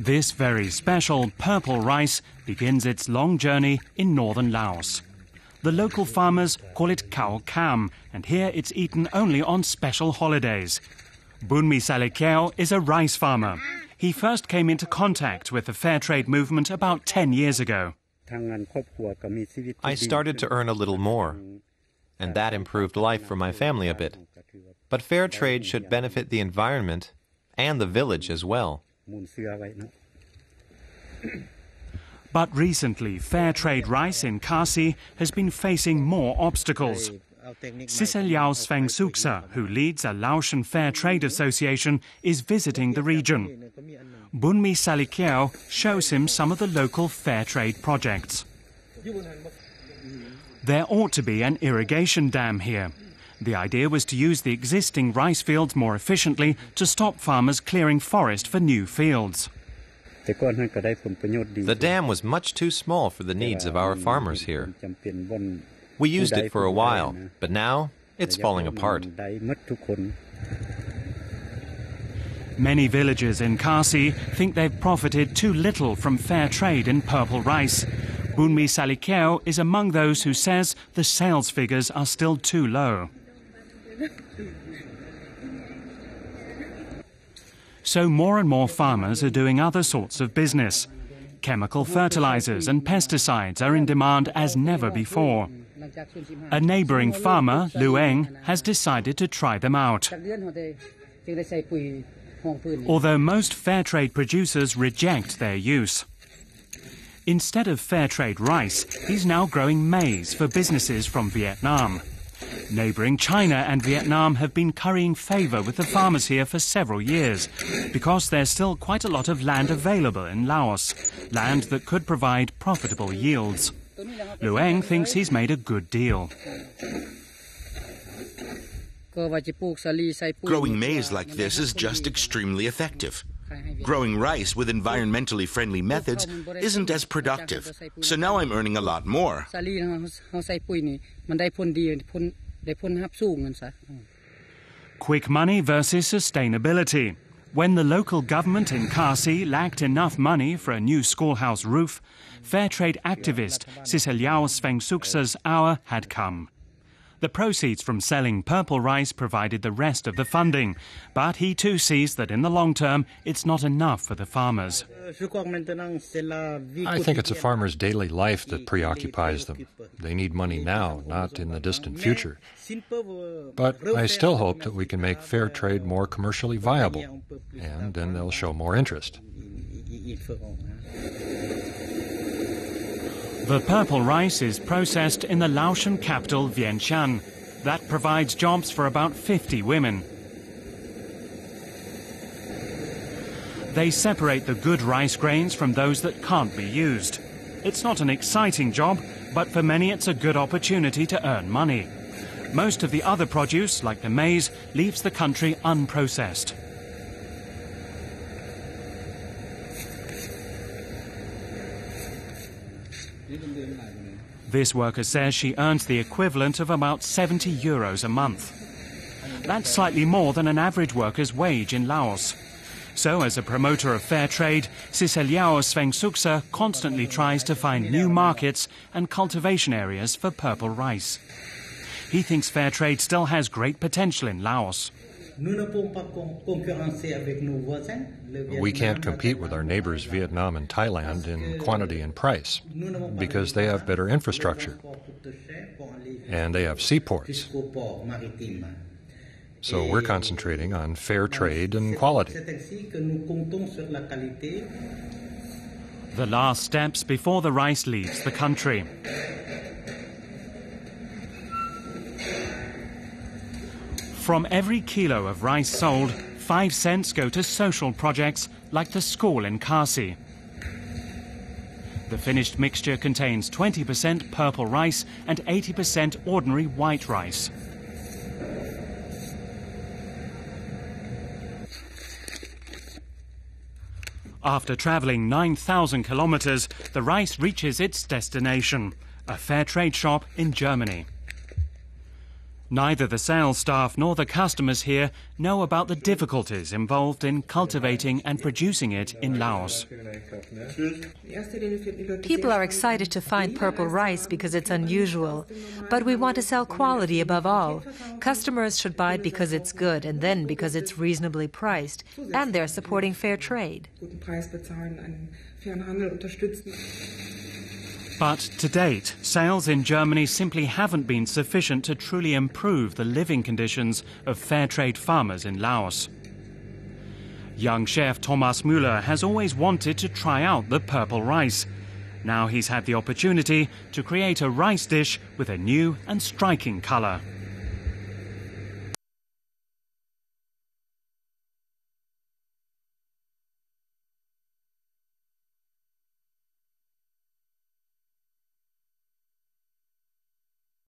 This very special purple rice begins its long journey in northern Laos. The local farmers call it khao kham, and here it's eaten only on special holidays. Bunmi Salikeo is a rice farmer. He first came into contact with the fair trade movement about 10 years ago. I started to earn a little more, and that improved life for my family a bit. But fair trade should benefit the environment and the village as well. But recently, fair trade rice in Khasi has been facing more obstacles. Siseliao Swengsuksa, who leads a Laotian Fair Trade Association, is visiting the region. Bunmi Salikeo shows him some of the local fair trade projects. There ought to be an irrigation dam here. The idea was to use the existing rice fields more efficiently to stop farmers clearing forest for new fields. The dam was much too small for the needs of our farmers here. We used it for a while, but now it's falling apart. Many villagers in Khasi think they've profited too little from fair trade in purple rice. Bunmi Salikeo is among those who says the sales figures are still too low. So more and more farmers are doing other sorts of business. Chemical fertilizers and pesticides are in demand as never before. A neighboring farmer, Lueng, has decided to try them out. Although most fair trade producers reject their use. Instead of fair trade rice, he's now growing maize for businesses from Vietnam. Neighboring China and Vietnam have been currying favor with the farmers here for several years because there's still quite a lot of land available in Laos, land that could provide profitable yields. Lueng thinks he's made a good deal. Growing maize like this is just extremely effective. Growing rice with environmentally friendly methods isn't as productive, so now I'm earning a lot more. Quick money versus sustainability. When the local government in Khasi lacked enough money for a new schoolhouse roof, fair trade activist Siseliao Swengsuksa's hour had come. The proceeds from selling purple rice provided the rest of the funding, but he too sees that in the long term it's not enough for the farmers. I think it's a farmer's daily life that preoccupies them. They need money now, not in the distant future. But I still hope that we can make fair trade more commercially viable, and then they'll show more interest. The purple rice is processed in the Laotian capital, Vientiane. That provides jobs for about 50 women. They separate the good rice grains from those that can't be used. It's not an exciting job, but for many it's a good opportunity to earn money. Most of the other produce, like the maize, leaves the country unprocessed. This worker says she earns the equivalent of about 70 euros a month. That's slightly more than an average worker's wage in Laos. So, as a promoter of fair trade, Siseliao Swengsuksa constantly tries to find new markets and cultivation areas for purple rice. He thinks fair trade still has great potential in Laos. We can't compete with our neighbors Vietnam and Thailand in quantity and price because they have better infrastructure and they have seaports. So we're concentrating on fair trade and quality. The last steps before the rice leaves the country. From every kilo of rice sold, 5 cents go to social projects like the school in Khasi. The finished mixture contains 20% purple rice and 80% ordinary white rice. After traveling 9,000 kilometers, the rice reaches its destination, a fair trade shop in Germany. Neither the sales staff nor the customers here know about the difficulties involved in cultivating and producing it in Laos. People are excited to find purple rice because it's unusual, but we want to sell quality above all. Customers should buy it because it's good and then because it's reasonably priced, and they're supporting fair trade. But to date, sales in Germany simply haven't been sufficient to truly improve the living conditions of fair trade farmers in Laos. Young chef Thomas Müller has always wanted to try out the purple rice. Now he's had the opportunity to create a rice dish with a new and striking colour.